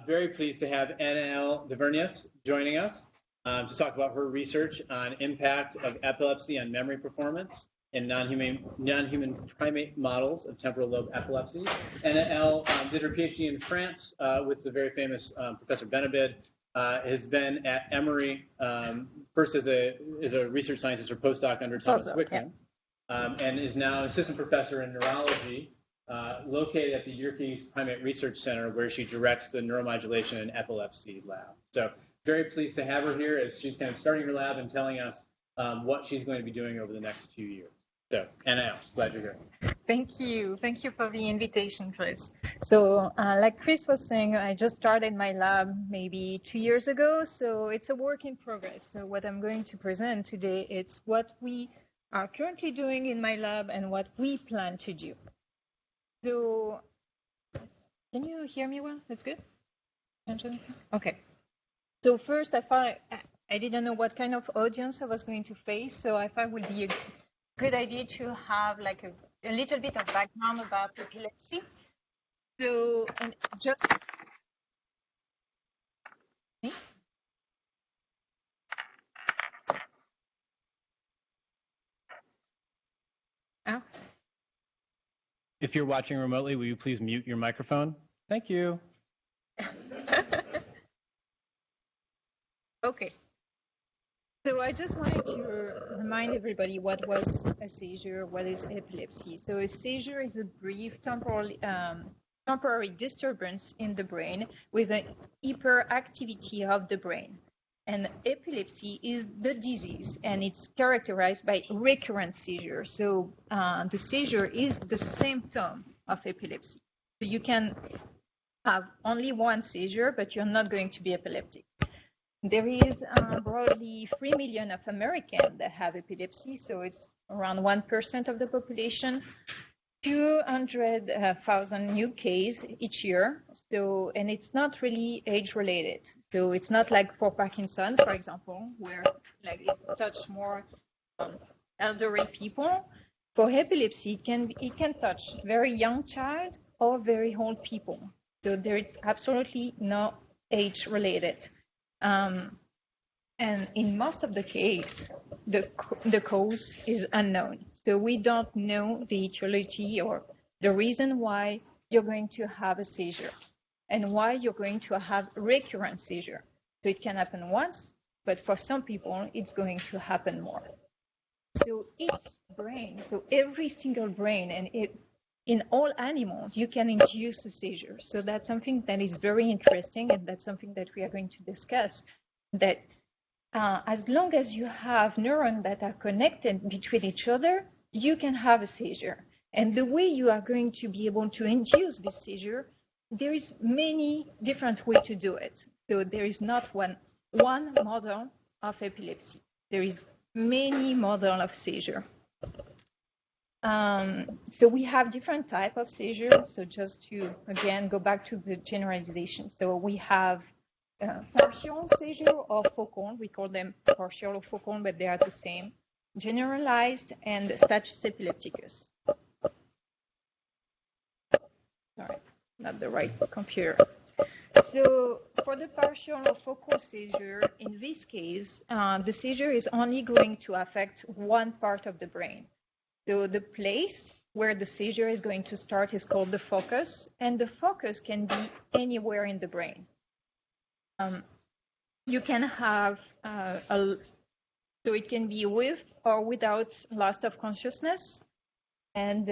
Very pleased to have NL Devernius joining us to talk about her research on impact of epilepsy on memory performance in non-human primate models of temporal lobe epilepsy. NL did her PhD in France with the very famous Professor Benabid. Has been at Emory first as a research scientist or postdoc under Thomas Wickman, and is now an assistant professor in neurology located at the Yerkes Primate Research Center, where she directs the neuromodulation and epilepsy lab. So very pleased to have her here as she's kind of starting her lab and telling us what she's going to be doing over the next few years. So, NL, glad you're here. Thank you. Thank you for the invitation, Chris. So like Chris was saying, I just started my lab maybe 2 years ago, so it's a work in progress. So what I'm going to present today, it's what we are currently doing in my lab and what we plan to do. So can you hear me well? That's good? Okay. So first, I thought I didn't know what kind of audience I was going to face, so I thought it would be a good idea to have like a little bit of background about epilepsy. So, and just If you're watching remotely, will you please mute your microphone? Thank you. Okay. So I just wanted to remind everybody what was a seizure, what is epilepsy. So a seizure is a brief temporary disturbance in the brain with an hyperactivity of the brain. And epilepsy is the disease, and it's characterized by recurrent seizure. So the seizure is the symptom of epilepsy. So you can have only one seizure, but you're not going to be epileptic. There is broadly 3 million of Americans that have epilepsy, so it's around 1% of the population. 200,000 new cases each year. So, and it's not really age-related. So it's not like for Parkinson, for example, where like it touches more elderly people. For epilepsy, it can touch very young child or very old people. So there is absolutely no age-related. And in most of the case, the cause is unknown. So we don't know the etiology or the reason why you're going to have a seizure and why you're going to have recurrent seizure. So it can happen once, but for some people, it's going to happen more. So each brain, so every single brain, and in all animals, you can induce a seizure. So that's something that is very interesting, and that's something that we are going to discuss, that as long as you have neurons that are connected between each other, you can have a seizure. And the way you are going to be able to induce this seizure, there is many different ways to do it. So there is not one model of epilepsy. There is many models of seizure. So we have different types of seizure. So just to, again, go back to the generalization. So we have partial seizure or focal. We call them partial or focal, but they are the same. Generalized and status epilepticus. Sorry, not the right computer. So for the partial or focal seizure, in this case, the seizure is only going to affect one part of the brain. So the place where the seizure is going to start is called the focus, and the focus can be anywhere in the brain. You can have so it can be with or without loss of consciousness, and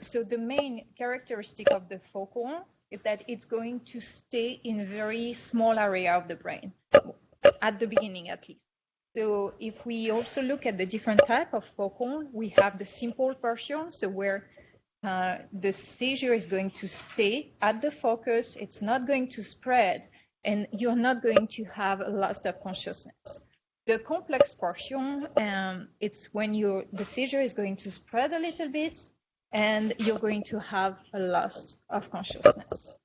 so the main characteristic of the focal is that it's going to stay in a very small area of the brain at the beginning, at least. So if we also look at the different type of focal, we have the simple partial, so where the seizure is going to stay at the focus, it's not going to spread, and you're not going to have a loss of consciousness. The complex partial, it's when the seizure is going to spread a little bit, and you're going to have a loss of consciousness.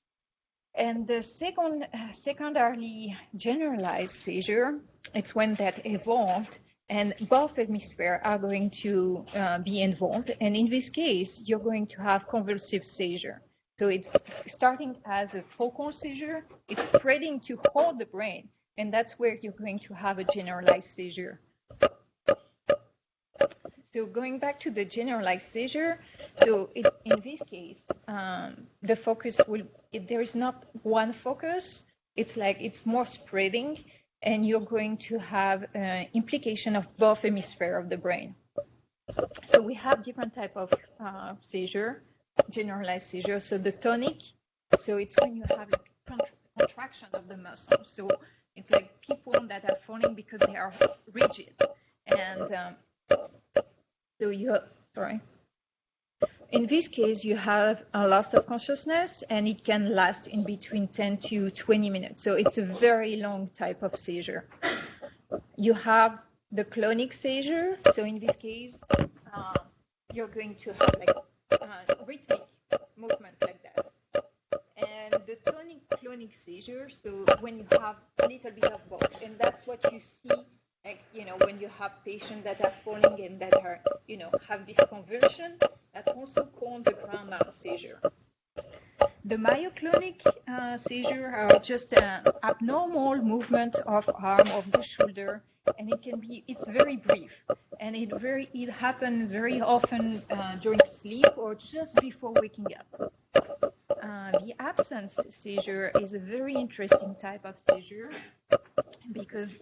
And the secondarily generalized seizure, it's when that evolved and both hemispheres are going to be involved. And in this case, you're going to have convulsive seizure. So it's starting as a focal seizure, it's spreading to all the brain, and that's where you're going to have a generalized seizure. So going back to the generalized seizure, so in this case, the focus there is not one focus, it's more spreading, and you're going to have implication of both hemispheres of the brain. So we have different type of seizure, generalized seizure. So the tonic, so it's when you have like contraction of the muscle. So it's like people that are falling because they are rigid. And in this case, you have a loss of consciousness, and it can last in between 10 to 20 minutes. So it's a very long type of seizure. You have the clonic seizure. So in this case, you're going to have like rhythmic movement like that. And the tonic-clonic seizure, so when you have a little bit of both, and that's what you see, like, when you have patients that are falling and that are, have this conversion, that's also called the ground-bound seizure. The myoclonic seizure are just abnormal movement of arm, of the shoulder, and it's very brief, and it happens very often during sleep or just before waking up. The absence seizure is a very interesting type of seizure because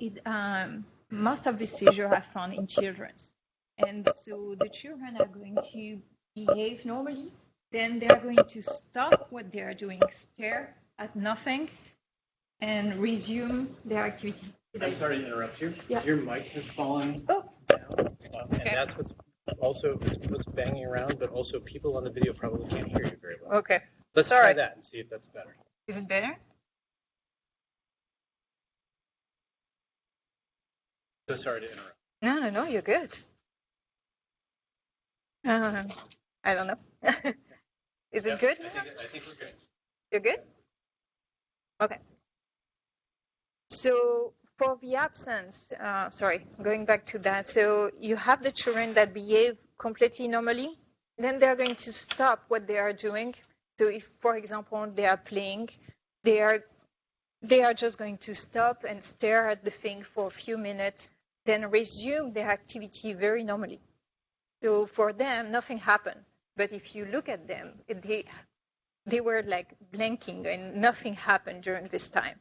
most of the seizures are found in children, and so the children are going to behave normally. Then they are going to stop what they are doing, stare at nothing, and resume their activity. I'm sorry to interrupt you. Yeah. Your mic has fallen down. And that's what's banging around, but also people on the video probably can't hear you very well. Okay. Let's try that and see if that's better. Is it better? So sorry to interrupt. No, you're good. I don't know. Is it good? I think we're good. You're good? Okay. So for the absence, going back to that. So you have the children that behave completely normally, then they're going to stop what they are doing. So if, for example, they are playing, they are just going to stop and stare at the thing for a few minutes, then resume their activity very normally. So for them, nothing happened. But if you look at them, they were like blanking and nothing happened during this time.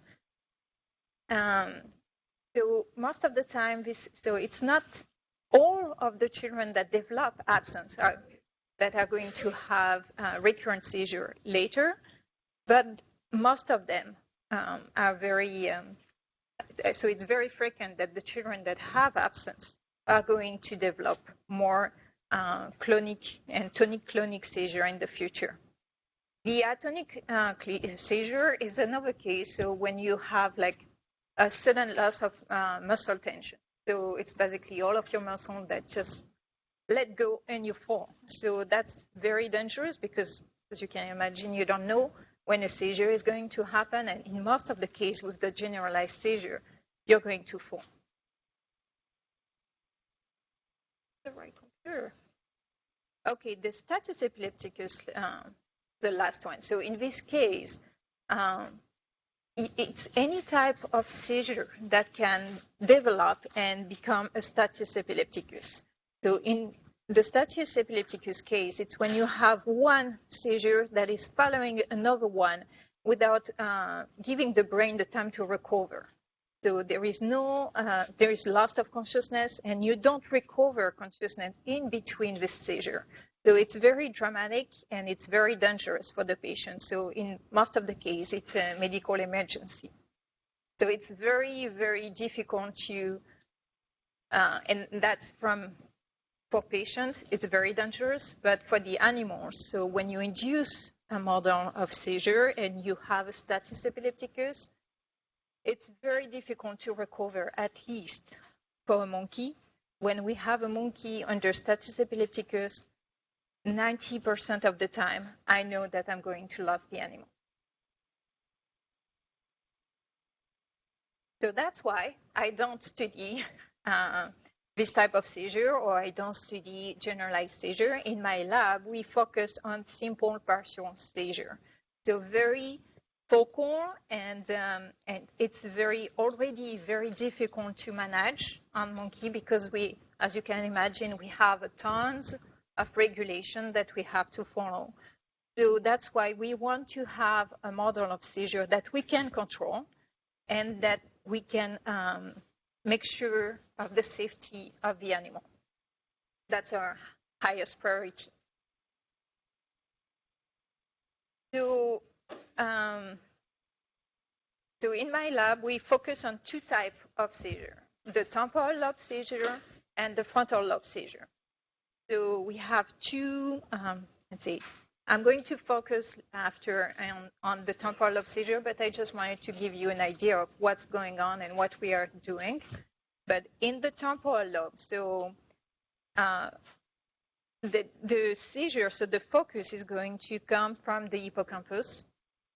So most of the time, so it's not all of the children that develop absence that are going to have recurrent seizure later, but most of them are very, so it's very frequent that the children that have absence are going to develop more clonic and tonic-clonic seizure in the future. The atonic seizure is another case. So when you have like a sudden loss of muscle tension, so it's basically all of your muscle that just let go and you fall. So that's very dangerous because, as you can imagine, you don't know when a seizure is going to happen, and in most of the case with the generalized seizure, you're going to fall. The right computer. Okay, the status epilepticus, the last one. So in this case, it's any type of seizure that can develop and become a status epilepticus. So in the status epilepticus case, it's when you have one seizure that is following another one without giving the brain the time to recover. So there is loss of consciousness, and you don't recover consciousness in between this seizure. So it's very dramatic and it's very dangerous for the patient. So in most of the case, it's a medical emergency. So it's very, very difficult to, and that's for patients, it's very dangerous, but for the animals, so when you induce a model of seizure and you have a status epilepticus, it's very difficult to recover, at least for a monkey. When we have a monkey under status epilepticus, 90% of the time, I know that I'm going to lose the animal. So that's why I don't study this type of seizure, or I don't study generalized seizure. In my lab, we focused on simple partial seizure. So very focal, and it's already very difficult to manage on monkey because we, as you can imagine, we have tons of regulation that we have to follow. So that's why we want to have a model of seizure that we can control and that we can make sure of the safety of the animal. That's our highest priority. So in my lab, we focus on two types of seizure, the temporal lobe seizure and the frontal lobe seizure. So we have two, let's see, I'm going to focus after on the temporal lobe seizure, but I just wanted to give you an idea of what's going on and what we are doing. But in the temporal lobe, so the seizure, so the focus is going to come from the hippocampus.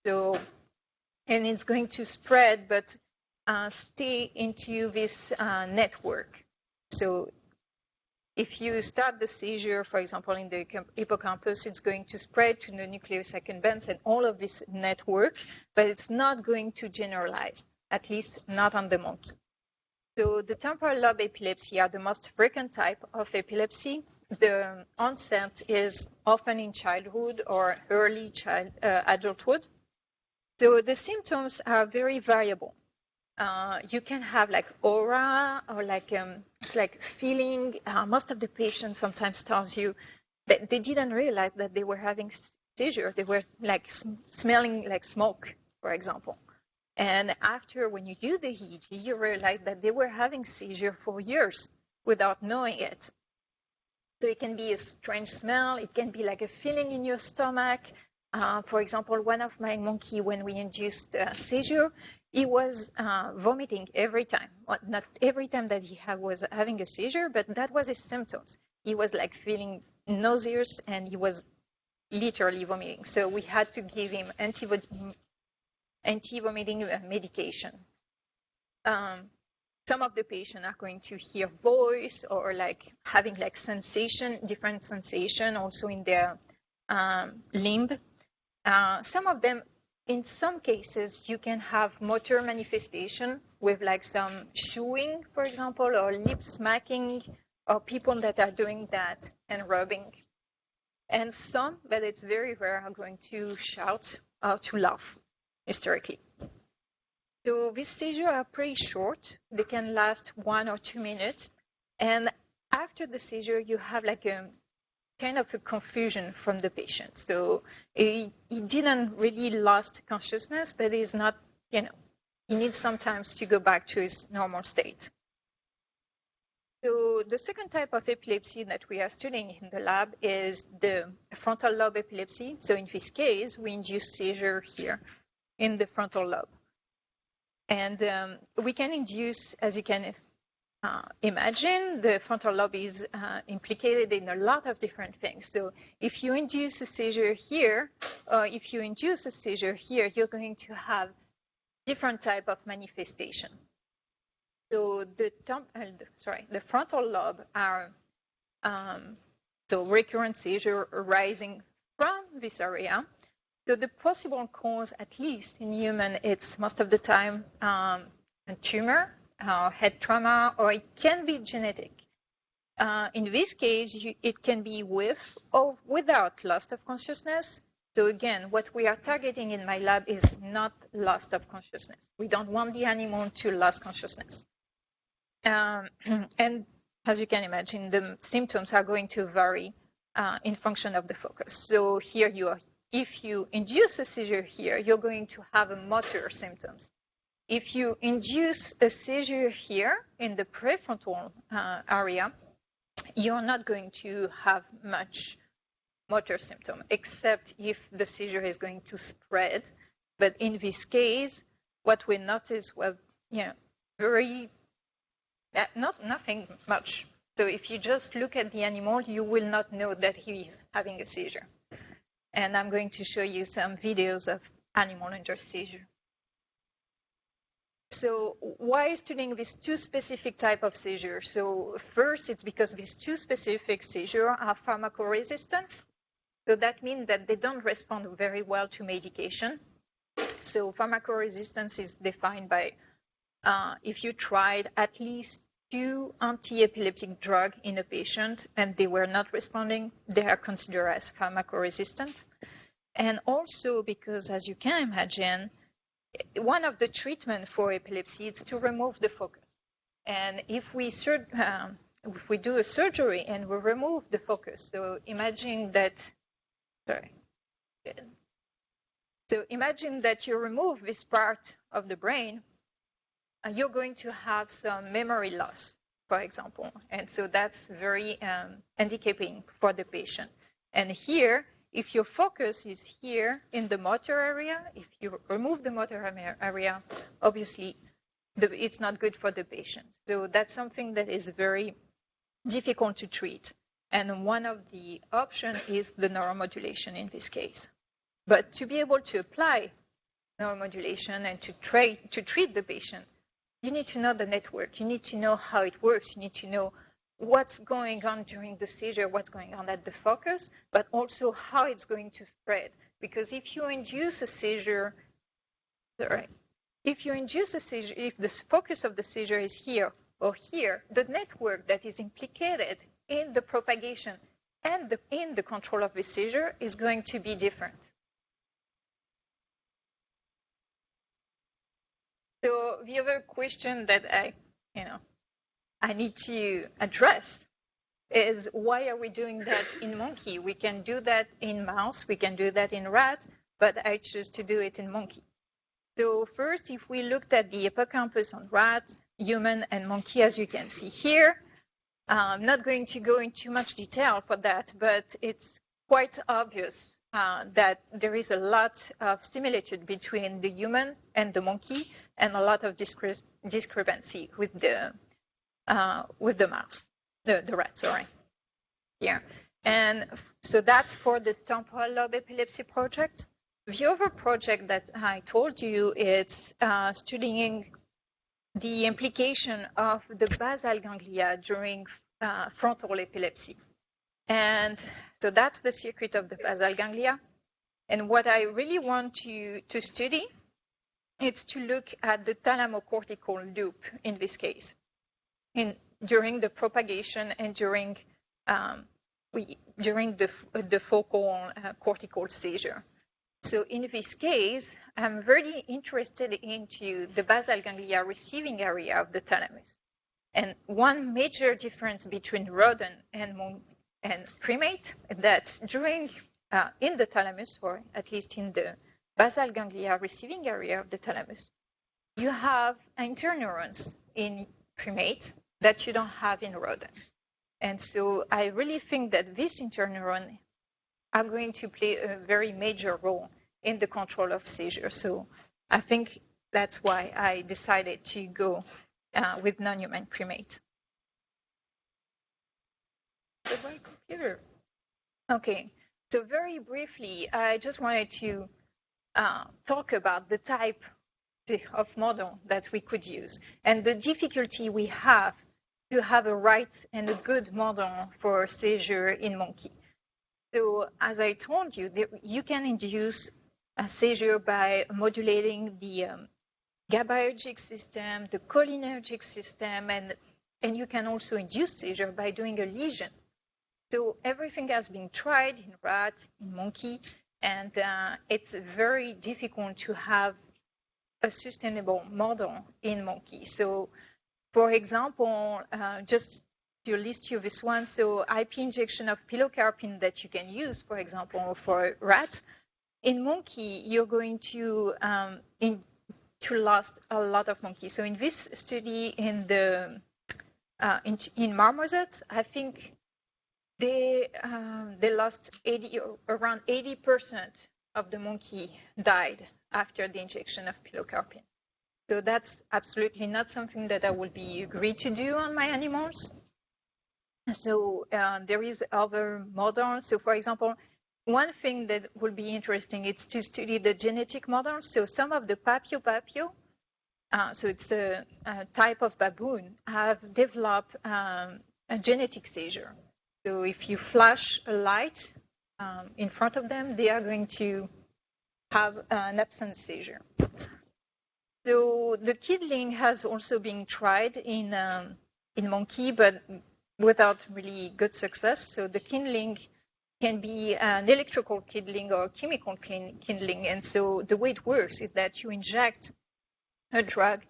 So, and it's going to spread, but stay into this network. So if you start the seizure, for example, in the hippocampus, it's going to spread to the nucleus accumbens and all of this network, but it's not going to generalize, at least not on the monkey. So the temporal lobe epilepsy are the most frequent type of epilepsy. The onset is often in childhood or early adulthood. So the symptoms are very variable. You can have like aura or like it's like feeling. Most of the patients sometimes tells you that they didn't realize that they were having seizure. They were like smelling like smoke, for example. And after, when you do the EEG, you realize that they were having seizure for years without knowing it. So it can be a strange smell. It can be like a feeling in your stomach. For example, one of my monkey, when we induced seizure, he was vomiting every time. Well, not every time that he was having a seizure, but that was his symptoms. He was like feeling nauseous and he was literally vomiting. So we had to give him anti-vomiting medication. Some of the patients are going to hear voice or like having like sensation, different sensation also in their limb. Some of them, in some cases, you can have motor manifestation with like some chewing, for example, or lip smacking, or people that are doing that and rubbing. And some, but it's very rare, are going to shout or to laugh hysterically. So these seizures are pretty short. They can last 1 or 2 minutes. And after the seizure, you have like a kind of a confusion from the patient. So he didn't really lost consciousness, but he's not, he needs sometimes to go back to his normal state. So the second type of epilepsy that we are studying in the lab is the frontal lobe epilepsy. So in this case, we induce seizure here in the frontal lobe. And we can induce, as you can imagine, the frontal lobe is implicated in a lot of different things. So if you induce a seizure here, you're going to have different type of manifestation. So the frontal lobe are the recurrent seizure arising from this area. So the possible cause, at least in human, it's most of the time a tumor, head trauma, or it can be genetic. In this case, it can be with or without loss of consciousness. So again, what we are targeting in my lab is not loss of consciousness. We don't want the animal to lose consciousness. And as you can imagine, the symptoms are going to vary in function of the focus. So here you are. If you induce a seizure here, you're going to have a motor symptoms. If you induce a seizure here in the prefrontal area, you're not going to have much motor symptom, except if the seizure is going to spread. But in this case, what we notice was, nothing much. So if you just look at the animal, you will not know that he is having a seizure. And I'm going to show you some videos of animal under seizure. So why studying these two specific type of seizures? So first, it's because these two specific seizures are pharmacoresistant. So that means that they don't respond very well to medication. So pharmacoresistance is defined by if you tried at least 2 anti-epileptic drugs in a patient and they were not responding, they are considered as pharmacoresistant. And also because, as you can imagine, one of the treatments for epilepsy is to remove the focus. And if we do a surgery and we remove the focus, so imagine that, So imagine that you remove this part of the brain, you're going to have some memory loss, for example. And so that's very handicapping for the patient. And here, if your focus is here in the motor area, if you remove the motor area, obviously it's not good for the patient. So that's something that is very difficult to treat. And one of the options is the neuromodulation in this case. But to be able to apply neuromodulation and to treat the patient, you need to know the network. You need to know how it works. You need to know what's going on during the seizure, what's going on at the focus, but also how it's going to spread. Because if you induce a seizure, if the focus of the seizure is here or here, the network that is implicated in the propagation and in the control of the seizure is going to be different. So the other question that I need to address is, why are we doing that in monkey? We can do that in mouse, we can do that in rat, but I choose to do it in monkey. So first, if we looked at the hippocampus on rat, human, and monkey, as you can see here, I'm not going to go into much detail for that, but it's quite obvious that there is a lot of similitude between the human and the monkey, and a lot of discrepancy with the mouse, the rat, sorry. Here. And so that's for the Temporal Lobe Epilepsy project. The other project that I told you is studying the implication of the basal ganglia during frontal epilepsy. And so that's the circuit of the basal ganglia. And what I really want to study, it's to look at the thalamocortical loop in this case, during the propagation and during the focal cortical seizure. So in this case, I'm very interested into the basal ganglia receiving area of the thalamus. And one major difference between rodent and primate is that in the thalamus, or at least in the basal ganglia receiving area of the thalamus, you have interneurons in primate that you don't have in rodent. And so I really think that these interneurons are going to play a very major role in the control of seizure. So I think that's why I decided to go with non-human primate. The right computer. Okay, so very briefly, I just wanted to talk about the type of model that we could use and the difficulty we have to have a right and a good model for seizure in monkey. So as I told you, you can induce a seizure by modulating the GABAergic system, the cholinergic system, and you can also induce seizure by doing a lesion. So everything has been tried in rat, in monkey, and it's very difficult to have a sustainable model in monkey. So, for example, just to list you this one, so IP injection of pilocarpine that you can use, for example, for rats. In monkey, you're going to lose a lot of monkeys. So in this study in marmosets, I think they lost around 80% of the monkey died after the injection of pilocarpine. So that's absolutely not something that I would be agreed to do on my animals. So there is other models. So for example, one thing that would be interesting is to study the genetic models. So some of the papio so it's a type of baboon, have developed a genetic seizure. So if you flash a light in front of them, they are going to have an absence seizure. So the kindling has also been tried in monkey, but without really good success. So the kindling can be an electrical kindling or chemical kindling. And so the way it works is that you inject a drug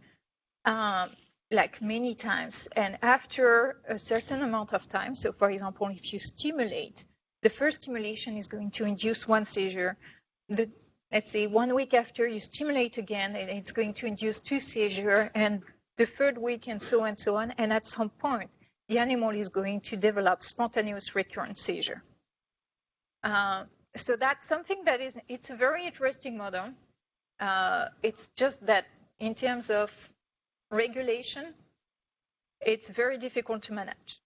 like many times. And after a certain amount of time, so for example, if you stimulate, the first stimulation is going to induce one seizure. Let's say 1 week after you stimulate again, and it's going to induce 2 seizures, and the third week and so on. And at some point, the animal is going to develop spontaneous recurrent seizure. So that's something that it's a very interesting model. It's just that in terms of regulation, it's very difficult to manage.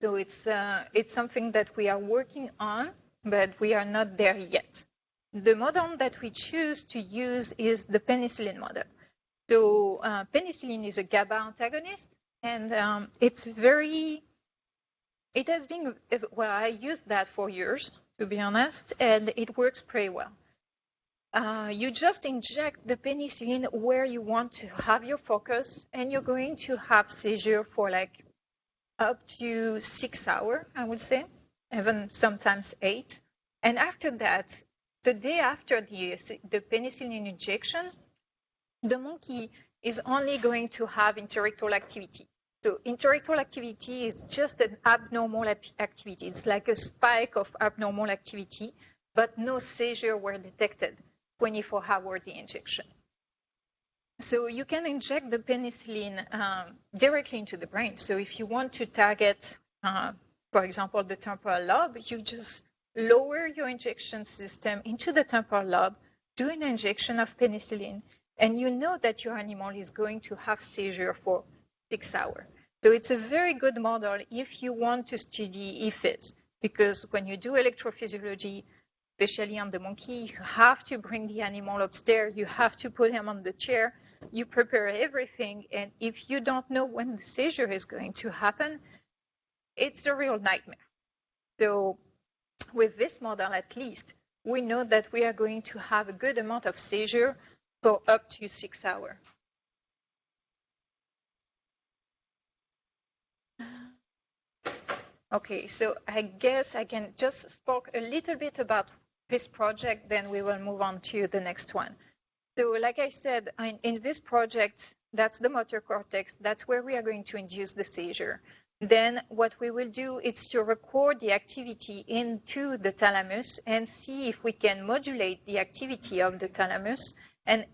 So it's something that we are working on, but we are not there yet. The model that we choose to use is the penicillin model. So penicillin is a GABA antagonist, and it has been, well, I used that for years, to be honest, and it works pretty well. You just inject the penicillin where you want to have your focus, and you're going to have seizure for like up to 6 hours, I would say, even sometimes 8. And after that, the day after the penicillin injection, the monkey is only going to have interictal activity. So interictal activity is just an abnormal activity. It's like a spike of abnormal activity, but no seizure were detected 24 hours the injection. So you can inject the penicillin directly into the brain. So if you want to target, for example, the temporal lobe, you just lower your injection system into the temporal lobe, do an injection of penicillin, and you know that your animal is going to have seizure for 6 hours. So it's a very good model if you want to study effects, because when you do electrophysiology, especially on the monkey, you have to bring the animal upstairs, you have to put him on the chair, you prepare everything, and if you don't know when the seizure is going to happen, it's a real nightmare. So with this model, at least, we know that we are going to have a good amount of seizure for up to 6 hours. Okay, so I guess I can just speak a little bit about this project, then we will move on to the next one. So like I said, in this project, that's the motor cortex. That's where we are going to induce the seizure. Then what we will do is to record the activity into the thalamus and see if we can modulate the activity of the thalamus. And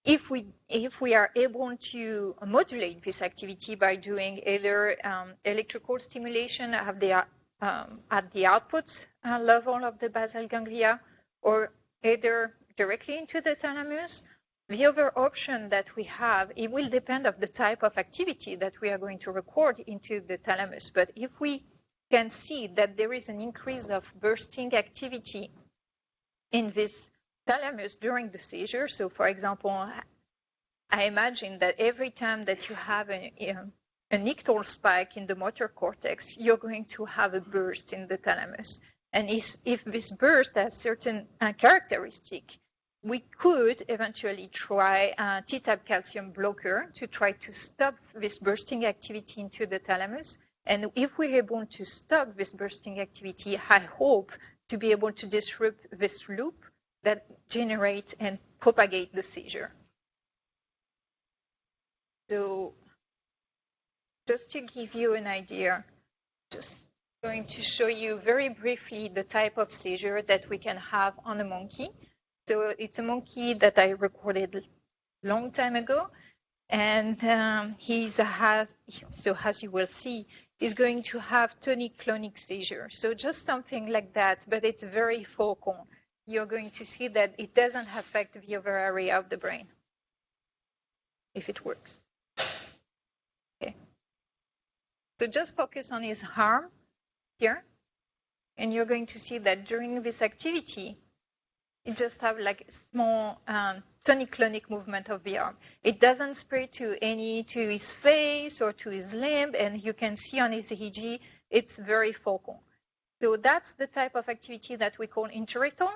if we are able to modulate this activity by doing either electrical stimulation at the output level of the basal ganglia, or either directly into the thalamus, the other option that we have, it will depend on the type of activity that we are going to record into the thalamus. But if we can see that there is an increase of bursting activity in this thalamus during the seizure, so for example, I imagine that every time that you have an ictal spike in the motor cortex, you're going to have a burst in the thalamus. And if this burst has certain characteristic, we could eventually try a T-type calcium blocker to try to stop this bursting activity into the thalamus. And if we're able to stop this bursting activity, I hope to be able to disrupt this loop that generates and propagate the seizure. So just to give you an idea, just going to show you very briefly the type of seizure that we can have on a monkey. So it's a monkey that I recorded a long time ago, and so as you will see, is going to have tonic-clonic seizure. So just something like that, but it's very focal. You're going to see that it doesn't affect the other area of the brain, if it works. Okay. So just focus on his arm here, and you're going to see that during this activity, it just have like small tonic-clonic movement of the arm. It doesn't spread to his face or to his limb, and you can see on his EEG, it's very focal. So that's the type of activity that we call interictal.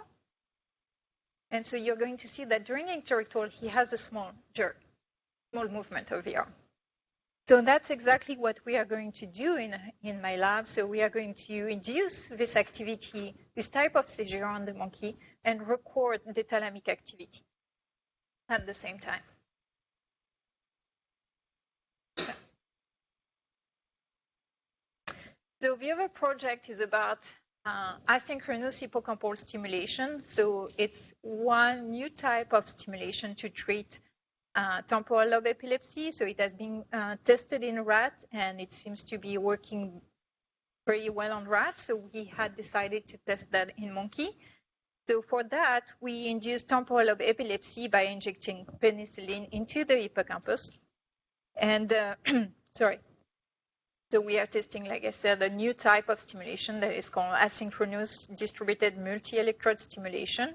And so you're going to see that during interictal, he has a small jerk, small movement of the arm. So that's exactly what we are going to do in my lab. So we are going to induce this activity, this type of seizure on the monkey, and record the thalamic activity at the same time. So the other project is about asynchronous hippocampal stimulation. So it's one new type of stimulation to treat temporal lobe epilepsy. So it has been tested in rat, and it seems to be working pretty well on rats. So we had decided to test that in monkey. So for that, we induced temporal lobe epilepsy by injecting penicillin into the hippocampus. And sorry. So we are testing, like I said, a new type of stimulation that is called asynchronous distributed multi-electrode stimulation.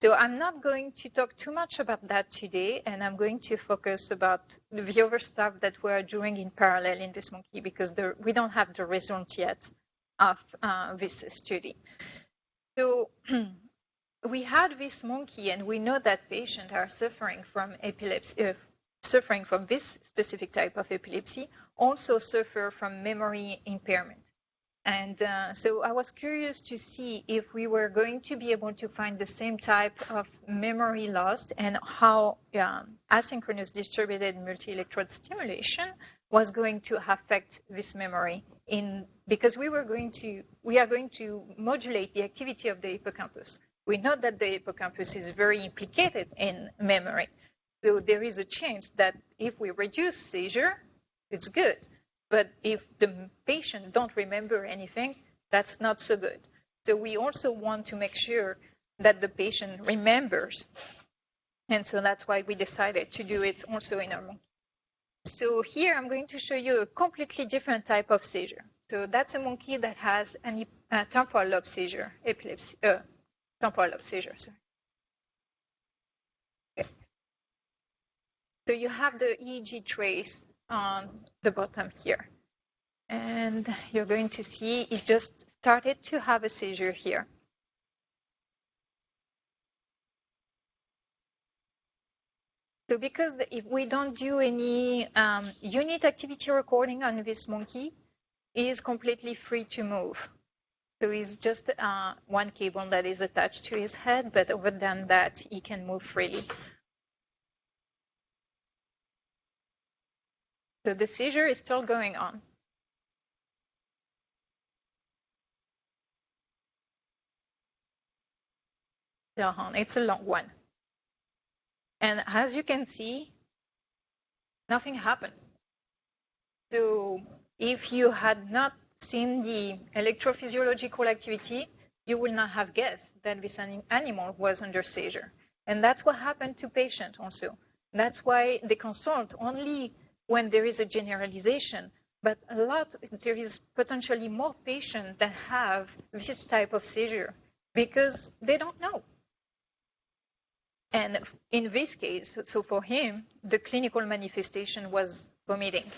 So I'm not going to talk too much about that today, and I'm going to focus about the other stuff that we are doing in parallel in this monkey, because we don't have the results yet of this study. So we had this monkey, and we know that patients are suffering from epilepsy, suffering from this specific type of epilepsy, also suffer from memory impairment. And so I was curious to see if we were going to be able to find the same type of memory loss and how asynchronous distributed multi-electrode stimulation was going to affect this memory because we are going to modulate the activity of the hippocampus. We know that the hippocampus is very implicated in memory. So there is a chance that if we reduce seizure, it's good. But if the patient don't remember anything, that's not so good. So we also want to make sure that the patient remembers. And so that's why we decided to do it also in our monkey. So here I'm going to show you a completely different type of seizure. So that's a monkey that has a temporal lobe seizure, epilepsy, temporal lobe seizure, sorry. Okay. So you have the EEG trace on the bottom here. And you're going to see it just started to have a seizure here. So because if we don't do any unit activity recording on this monkey, he is completely free to move. So it's just one cable that is attached to his head, but other than that, he can move freely. So the seizure is still going on. It's a long one. And as you can see, nothing happened. So if you had not seen the electrophysiological activity, you will not have guessed that this animal was under seizure. And that's what happened to patients also. That's why they consult only when there is a generalization. But there is potentially more patients that have this type of seizure because they don't know. And in this case, so for him, the clinical manifestation was vomiting.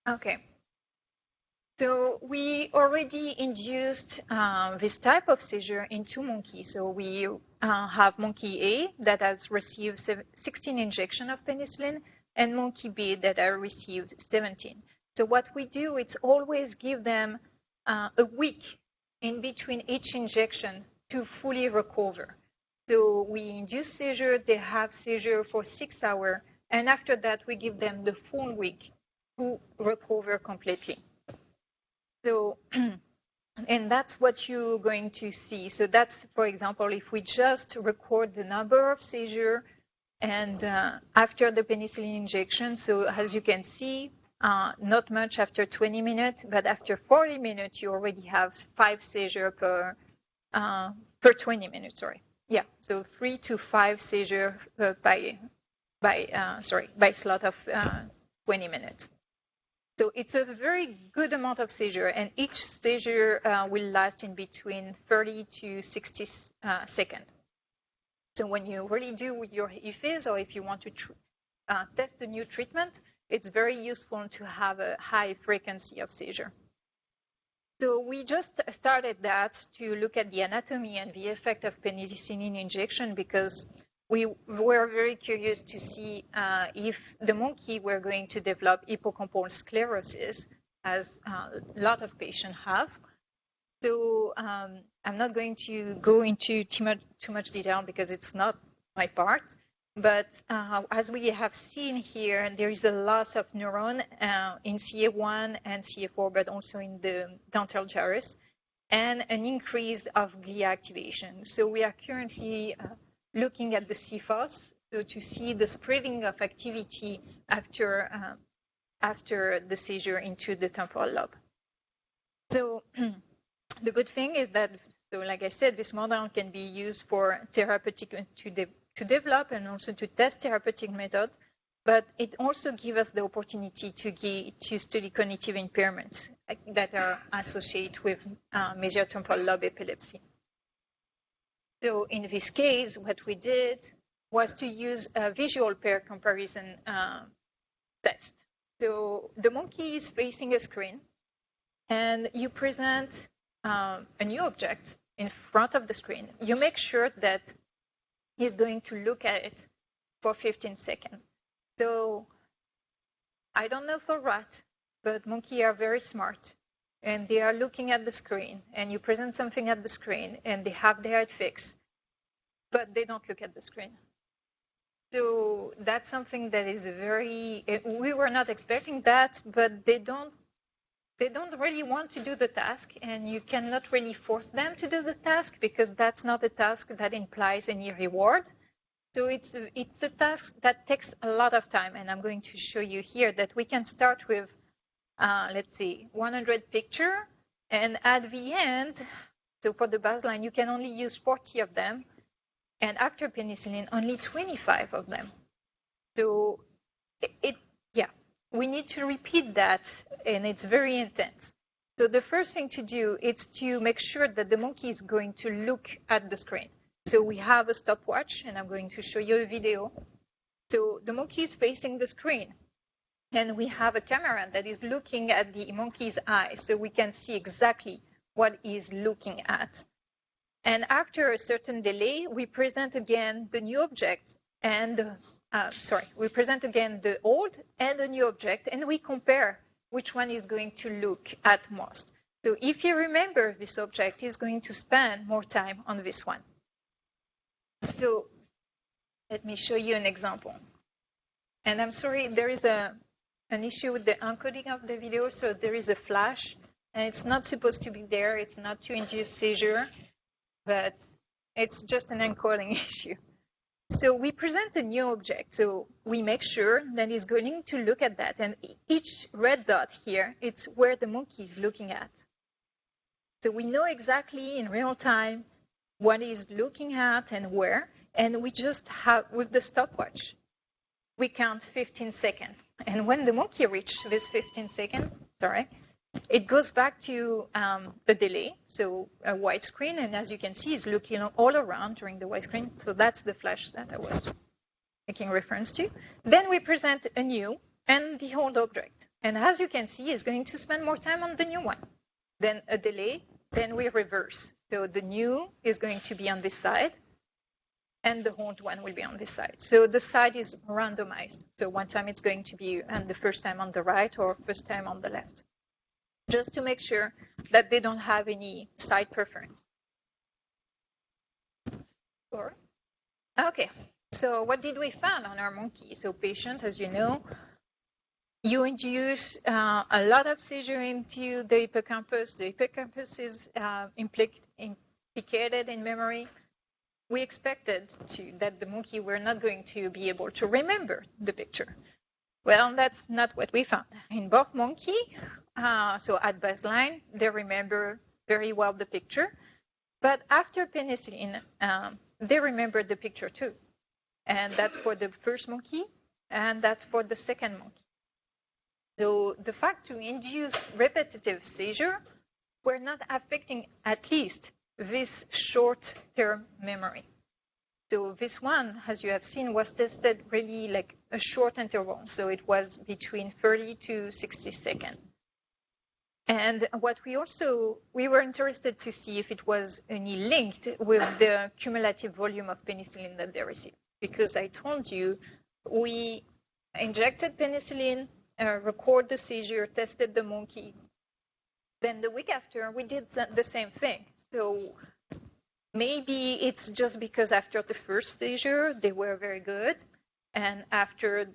Okay. So we already induced this type of seizure in two monkeys. So we have monkey A that has received 16 injections of penicillin and monkey B that has received 17. So what we do is always give them a week in between each injection to fully recover. So we induce seizure, they have seizure for 6 hours, and after that we give them the full week to recover completely. So, and that's what you're going to see. So that's, for example, if we just record the number of seizures and after the penicillin injection, so as you can see, not much after 20 minutes, but after 40 minutes, you already have 5 seizures per 20 minutes, sorry. Yeah, so 3 to 5 seizures by slot of 20 minutes. So it's a very good amount of seizure, and each seizure will last in between 30 to 60 seconds. So when you really do your IFIs, or if you want to test a new treatment, it's very useful to have a high frequency of seizure. So we just started that to look at the anatomy and the effect of penicillin injection because we were very curious to see if the monkey were going to develop hippocampal sclerosis, as a lot of patients have. So I'm not going to go into too much detail because it's not my part. But as we have seen here, there is a loss of neuron in CA1 and CA4, but also in the dental gyrus, and an increase of glia activation. So we are currently looking at the CFOS, so to see the spreading of activity after the seizure into the temporal lobe. So the good thing is that, so like I said, this model can be used for therapeutic to develop and also to test therapeutic methods, but it also gives us the opportunity to study cognitive impairments that are associated with Mesial temporal lobe epilepsy. So in this case, what we did was to use a visual pair comparison test. So the monkey is facing a screen, and you present a new object in front of the screen. You make sure that he's going to look at it for 15 seconds. So I don't know for rat, but monkeys are very smart. And they are looking at the screen. And you present something at the screen, and they have their head fixed. But they don't look at the screen. So that's something that is very... We were not expecting that, but they don't really want to do the task, and you cannot really force them to do the task because that's not a task that implies any reward. So it's a task that takes a lot of time, and I'm going to show you here that we can start with, let's see, 100 pictures, and at the end, so for the baseline, you can only use 40 of them, and after penicillin, only 25 of them. So we need to repeat that, and it's very intense. So the first thing to do is to make sure that the monkey is going to look at the screen. So we have a stopwatch, and I'm going to show you a video. So the monkey is facing the screen, and we have a camera that is looking at the monkey's eyes, so we can see exactly what he's looking at. And after a certain delay, we present again the new object and we present again the old and the new object, and we compare which one is going to look at most. So if you remember this object, he's going to spend more time on this one. So let me show you an example. And I'm sorry, there is an issue with the encoding of the video, so there is a flash, and it's not supposed to be there. It's not to induce seizure, but it's just an encoding issue. So we present a new object. So we make sure that he's going to look at that. And each red dot here, it's where the monkey is looking at. So we know exactly in real time what he's looking at and where. And we just have, with the stopwatch, we count 15 seconds. And when the monkey reaches this 15 seconds, it goes back to the delay, so a white screen, and as you can see, it's looking all around during the white screen. So that's the flash that I was making reference to. Then we present a new and the old object. And as you can see, it's going to spend more time on the new one. Then a delay, then we reverse. So the new is going to be on this side, and the old one will be on this side. So the side is randomized. So one time it's going to be the first time on the right or first time on the left, just to make sure that they don't have any side preference. Okay, so what did we find on our monkey? So patient, as you know, you induce a lot of seizure into the hippocampus. The hippocampus is implicated in memory. We expected that the monkey were not going to be able to remember the picture. Well, that's not what we found. In both monkey, so at baseline, they remember very well the picture. But after penicillin, they remember the picture too. And that's for the first monkey, and that's for the second monkey. So the fact to induce repetitive seizure were not affecting at least this short-term memory. So this one, as you have seen, was tested really like a short interval. So it was between 30 to 60 seconds. And what we were interested to see if it was any linked with the cumulative volume of penicillin that they received. Because I told you, we injected penicillin, record the seizure, tested the monkey. Then the week after, we did the same thing. So maybe it's just because after the first seizure, they were very good. And after,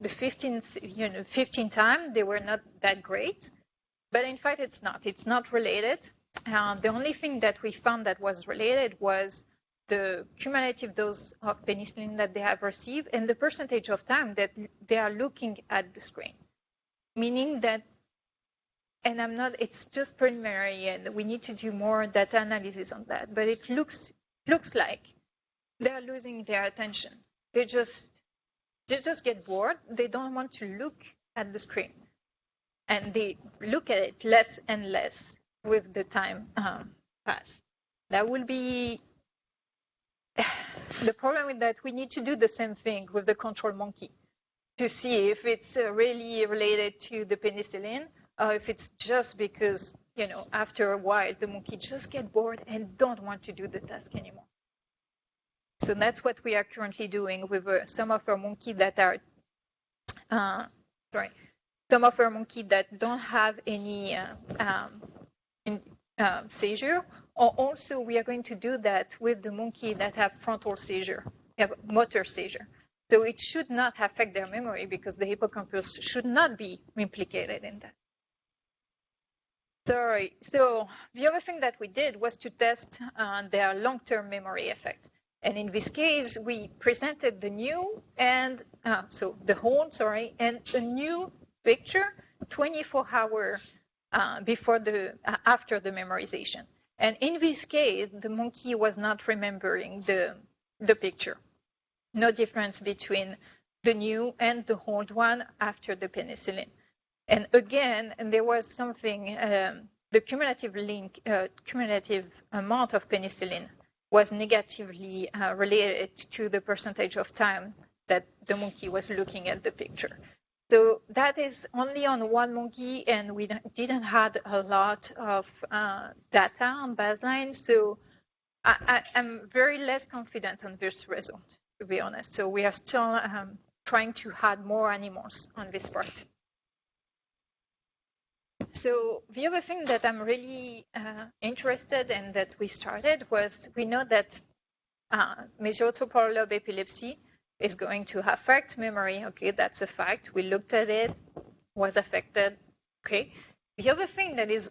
the 15 time, they were not that great. But in fact, it's not. It's not related. The only thing that we found that was related was the cumulative dose of penicillin that they have received and the percentage of time that they are looking at the screen. Meaning that, and it's just preliminary and we need to do more data analysis on that, but it looks like they're losing their attention. They just get bored. They don't want to look at the screen. And they look at it less and less with the time pass. That will be the problem with that. We need to do the same thing with the control monkey to see if it's really related to the penicillin or if it's just because, after a while, the monkey just get bored and don't want to do the task anymore. So that's what we are currently doing with some of our monkeys that are, some of our monkeys that don't have any seizure, or also we are going to do that with the monkey that have frontal seizure, have motor seizure. So it should not affect their memory because the hippocampus should not be implicated in that. So the other thing that we did was to test their long-term memory effect. And in this case, we presented the new and, the whole, and a new picture 24 hours after the memorization. And in this case, the monkey was not remembering the picture. No difference between the new and the old one after the penicillin. And again, there was something, the cumulative amount of penicillin was negatively related to the percentage of time that the monkey was looking at the picture. So that is only on one monkey, and we didn't have a lot of data on baseline. So I'm very less confident on this result, to be honest. So we are still trying to add more animals on this part. So the other thing that I'm really interested in that we started was we know that Mesial temporal lobe epilepsy is going to affect memory. Okay, that's a fact. We looked at it, was affected. Okay. The other thing that is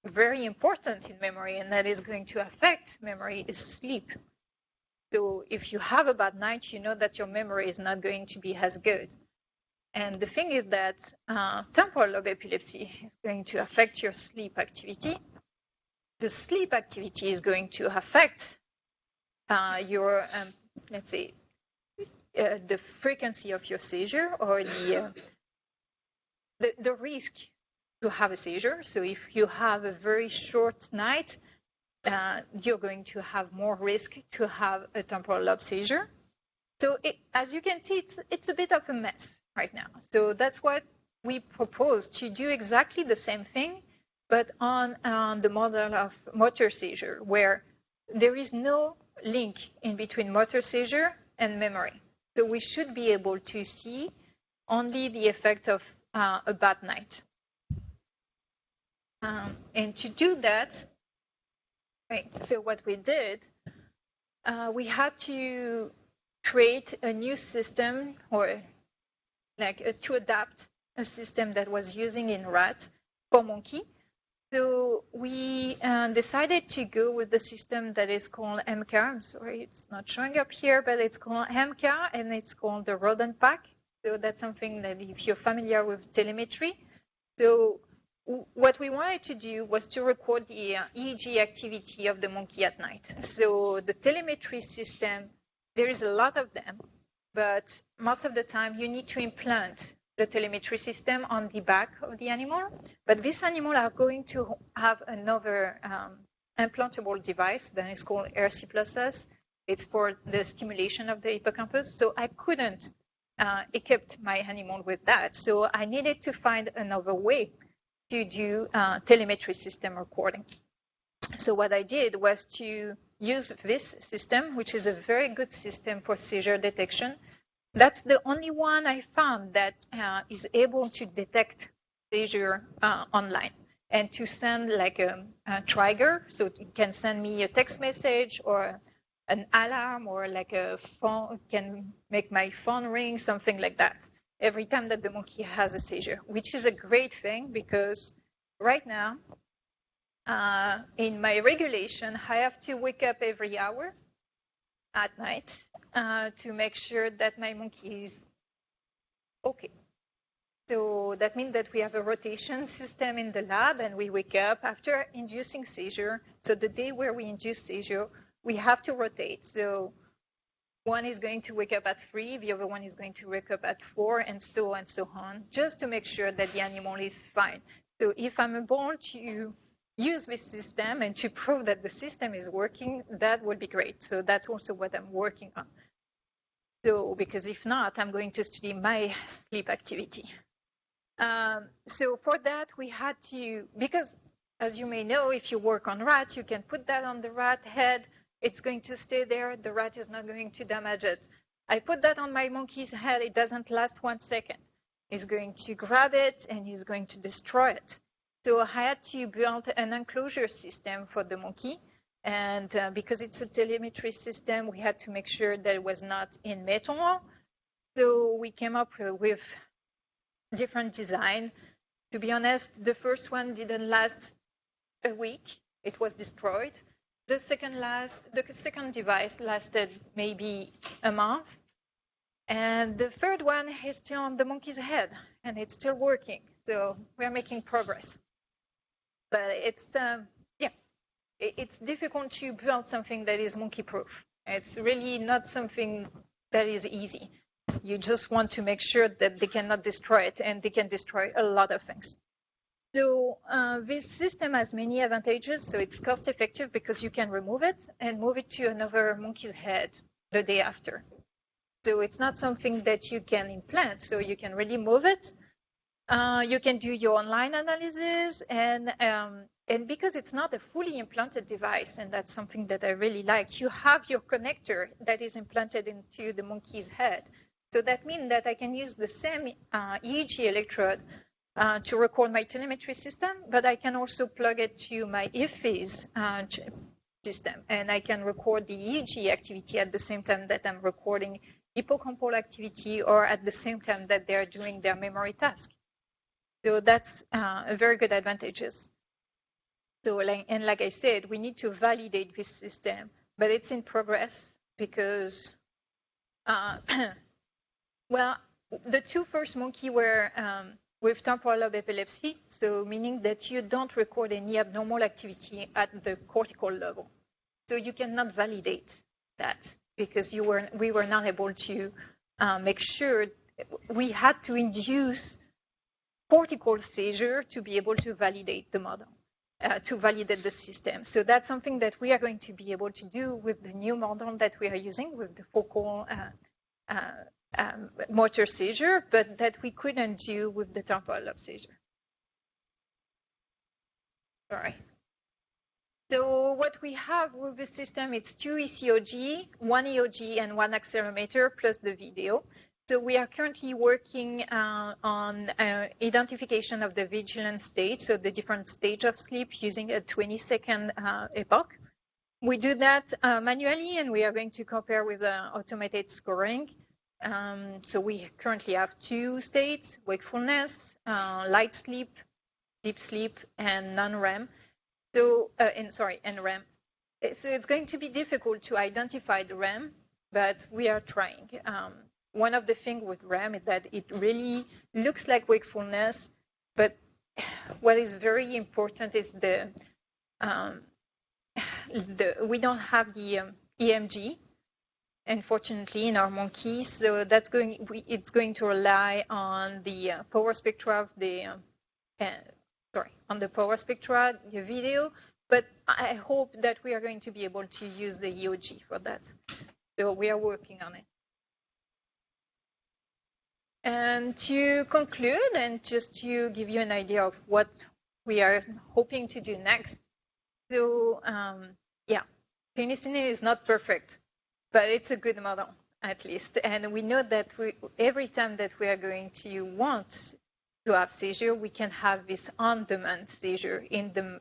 very important in memory and that is going to affect memory is sleep. So if you have a bad night, you know that your memory is not going to be as good. And the thing is that temporal lobe epilepsy is going to affect your sleep activity. The sleep activity is going to affect your, let's say, the frequency of your seizure or the risk to have a seizure. So if you have a very short night, you're going to have more risk to have a temporal lobe seizure. So as you can see, it's a bit of a mess right now. So that's what we propose to do exactly the same thing, but on the model of motor seizure, where there is no link in between motor seizure and memory. So we should be able to see only the effect of a bad night. And to do that, so what we did, we had to create a new system or to adapt a system that was using in rat for monkey. So we decided to go with the system that is called MK. I'm sorry, it's not showing up here, but it's called MK, and it's called the rodent pack. So that's something that if you're familiar with telemetry. So what we wanted to do was to record the EEG activity of the monkey at night. So the telemetry system, there is a lot of them, but most of the time you need to implant the telemetry system on the back of the animal. But this animal are going to have another implantable device that is called RC+S. It's for the stimulation of the hippocampus. So I couldn't equip my animal with that. So I needed to find another way to do telemetry system recording. So what I did was to use this system, which is a very good system for seizure detection. That's the only one I found that is able to detect seizure online and to send like a trigger. So it can send me a text message or an alarm or like a phone, can make my phone ring, something like that, every time that the monkey has a seizure, which is a great thing because right now, in my regulation, I have to wake up every hour at night to make sure that my monkey is okay. So that means that we have a rotation system in the lab and we wake up after inducing seizure. So the day where we induce seizure, we have to rotate. So one is going to wake up at 3, the other one is going to wake up at 4, and so on, just to make sure that the animal is fine. So if I'm able to use this system and to prove that the system is working, that would be great. So that's also what I'm working on. So because if not, I'm going to study my sleep activity. So for that, we had to, because as you may know, if you work on rats, you can put that on the rat head. It's going to stay there. The rat is not going to damage it. I put that on my monkey's head. It doesn't last 1 second. He's going to grab it and he's going to destroy it. So I had to build an enclosure system for the monkey. And because it's a telemetry system, we had to make sure that it was not in metal. So we came up with different design. To be honest, the first one didn't last a week. It was destroyed. The second device lasted maybe a month. And the third one is still on the monkey's head, and it's still working. So we're making progress. But it's, it's difficult to build something that is monkey-proof. It's really not something that is easy. You just want to make sure that they cannot destroy it, and they can destroy a lot of things. So this system has many advantages. So it's cost-effective because you can remove it and move it to another monkey's head the day after. So it's not something that you can implant. So you can really move it. You can do your online analysis, and because it's not a fully implanted device, and that's something that I really like, you have your connector that is implanted into the monkey's head. So that means that I can use the same EEG electrode to record my telemetry system, but I can also plug it to my IFES system, and I can record the EEG activity at the same time that I'm recording hippocampal activity or at the same time that they're doing their memory task. So that's a very good advantages. So like I said, we need to validate this system, but it's in progress because, well, the 2 first monkey were with temporal lobe epilepsy, so meaning that you don't record any abnormal activity at the cortical level. So you cannot validate that because we were not able to make sure. We had to induce cortical seizure to be able to validate the model, to validate the system. So that's something that we are going to be able to do with the new model that we are using with the focal motor seizure, but that we couldn't do with the temporal lobe seizure. Sorry. So what we have with the system, it's 2 ECOG, 1 EOG, and 1 accelerometer plus the video. So we are currently working on identification of the vigilance stage, so the different stage of sleep using a 20-second epoch. We do that manually, and we are going to compare with the automated scoring. So we currently have 2 states: wakefulness, light sleep, deep sleep, and non-REM. So, and REM. So it's going to be difficult to identify the REM, but we are trying. One of the things with REM is that it really looks like wakefulness, but what is very important is we don't have the EMG. unfortunately, in our monkeys. So it's going to rely on the power spectra of the on the power spectra, the video. But I hope that we are going to be able to use the EOG for that. So we are working on it. And to conclude, and just to give you an idea of what we are hoping to do next. So yeah, penicillin is not perfect, but it's a good model at least. And we know that every time that we are going to want to have seizure, we can have this on-demand seizure in the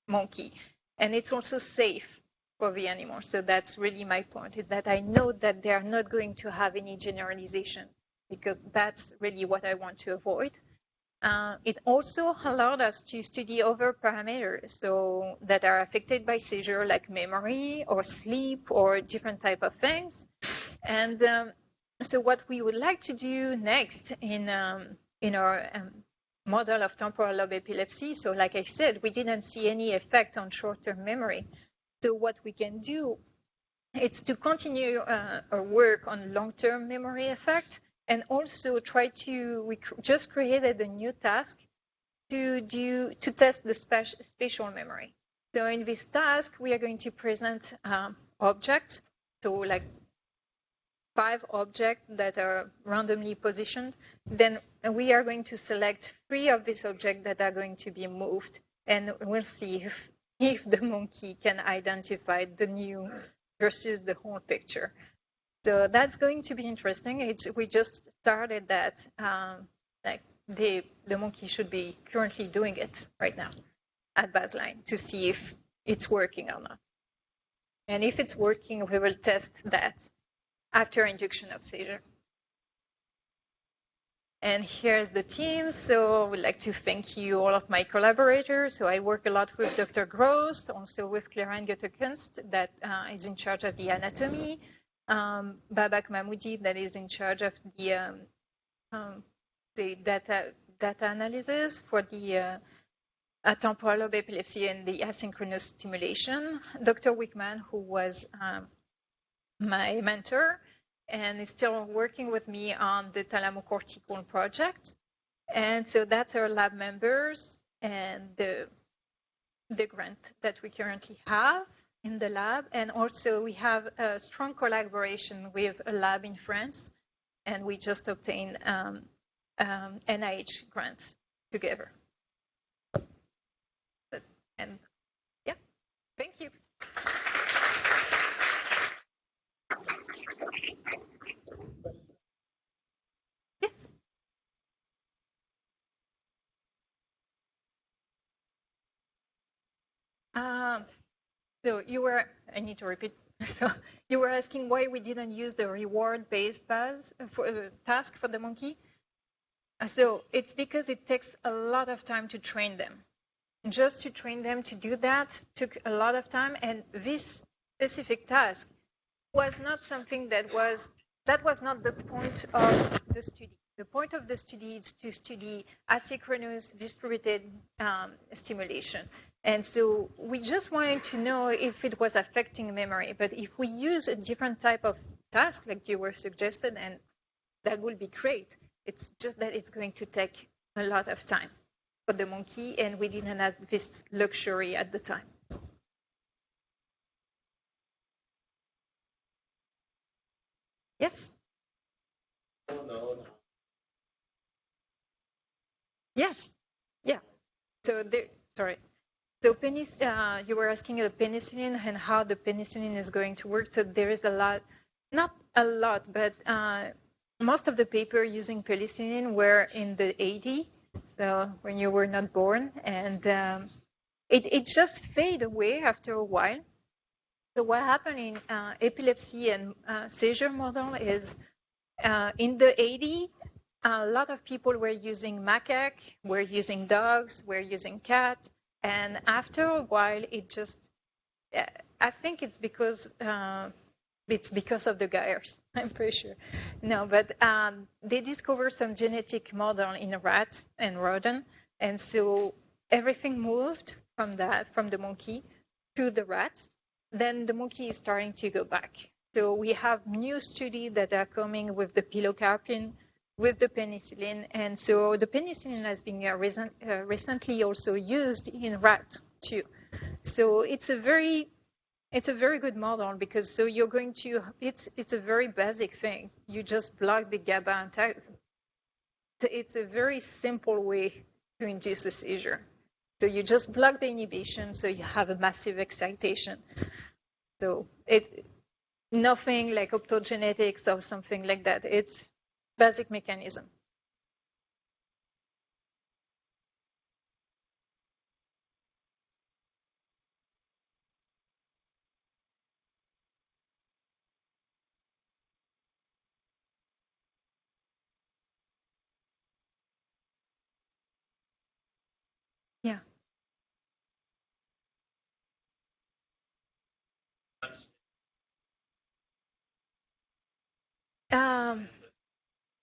monkey. And it's also safe for the animal. So that's really my point, is that I know that they are not going to have any generalization, because that's really what I want to avoid. It also allowed us to study other parameters so that are affected by seizure, like memory or sleep or different type of things. And so what we would like to do next in our model of temporal lobe epilepsy, so like I said, we didn't see any effect on short-term memory. So what we can do is to continue our work on long-term memory effect, and also we just created a new task to test the spatial memory. So in this task, we are going to present objects, so like 5 objects that are randomly positioned. Then we are going to select 3 of these objects that are going to be moved, and we'll see if the monkey can identify the new versus the whole picture. So that's going to be interesting. We just started that. Like the monkey should be currently doing it right now at baseline to see if it's working or not. And if it's working, we will test that after induction of seizure. And here's the team. So I would like to thank you, all of my collaborators. So I work a lot with Dr. Gross, also with Clara Göttekunst, that is in charge of the anatomy. Babak Mahmoudi, that is in charge of the data analysis for the temporal lobe epilepsy and the asynchronous stimulation. Dr. Wickman, who was my mentor and is still working with me on the thalamocortical project. And so that's our lab members and the grant that we currently have in the lab. And also we have a strong collaboration with a lab in France, and we just obtained NIH grants together. And yeah, thank you. Yes. So I need to repeat. So you were asking why we didn't use the reward-based task for the monkey. So it's because it takes a lot of time to train them. Just to train them to do that took a lot of time, and this specific task was not something that was not the point of the study. The point of the study is to study asynchronous distributed stimulation. And so we just wanted to know if it was affecting memory. But if we use a different type of task, like you were suggested, and that would be great. It's just that it's going to take a lot of time for the monkey, and we didn't have this luxury at the time. Yes? Yes. Yeah. So sorry. So you were asking the penicillin and how the penicillin is going to work. So there is a lot, not a lot, but most of the paper using penicillin were in the 80s, so when you were not born, and it just faded away after a while. So what happened in epilepsy and seizure model is in the 80s, a lot of people were using macaque, were using dogs, were using cats. And after a while, it just, I think it's because of the Geiers, I'm pretty sure. No, but they discovered some genetic model in rats and rodent. And so everything moved from the monkey to the rats. Then the monkey is starting to go back. So we have new studies that are coming with the pilocarpine, with the penicillin, and so the penicillin has been recently also used in rat too. So it's a very good model because so you're going to it's a very basic thing. You just block the GABA antagonist. It's a very simple way to induce a seizure. So you just block the inhibition, so you have a massive excitation. So nothing like optogenetics or something like that. It's basic mechanism. Yeah.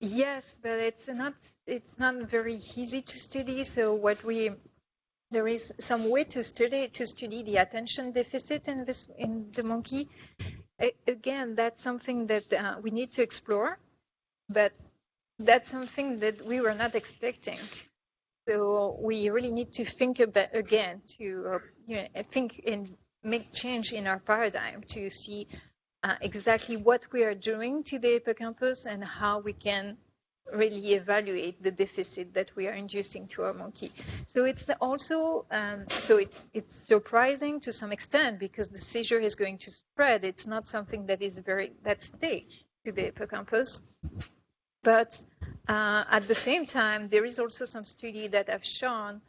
Yes, but it's not very easy to study. So there is some way to study the attention deficit in the monkey. Again, that's something that we need to explore, but that's something that we were not expecting. So we really need to think about again to think and make change in our paradigm to see exactly what we are doing to the hippocampus and how we can really evaluate the deficit that we are inducing to our monkey. So it's also it's surprising to some extent because the seizure is going to spread. It's not something that stays to the hippocampus. But at the same time, there is also some study that have shown,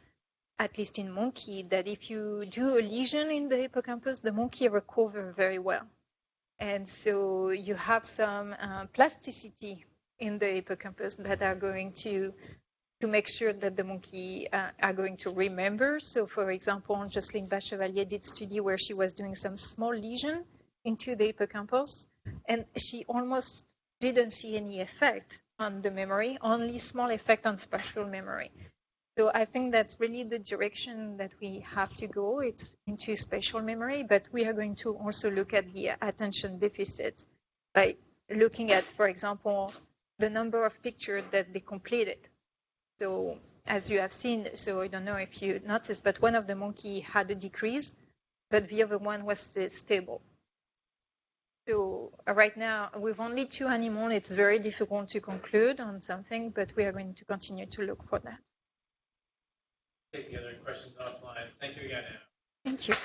at least in monkey, that if you do a lesion in the hippocampus, the monkey recovers very well. And so you have some plasticity in the hippocampus that are going to make sure that the monkey are going to remember. So for example, Jocelyn Bachevalier did study where she was doing some small lesion into the hippocampus, and she almost didn't see any effect on the memory, only small effect on spatial memory. So I think that's really the direction that we have to go. It's into spatial memory, but we are going to also look at the attention deficit by looking at, for example, the number of pictures that they completed. So as you have seen, so I don't know if you noticed, but one of the monkey had a decrease, but the other one was stable. So right now, with only 2 animals, it's very difficult to conclude on something, but we are going to continue to look for that. Take the other questions offline. Thank you again, Anna. Thank you.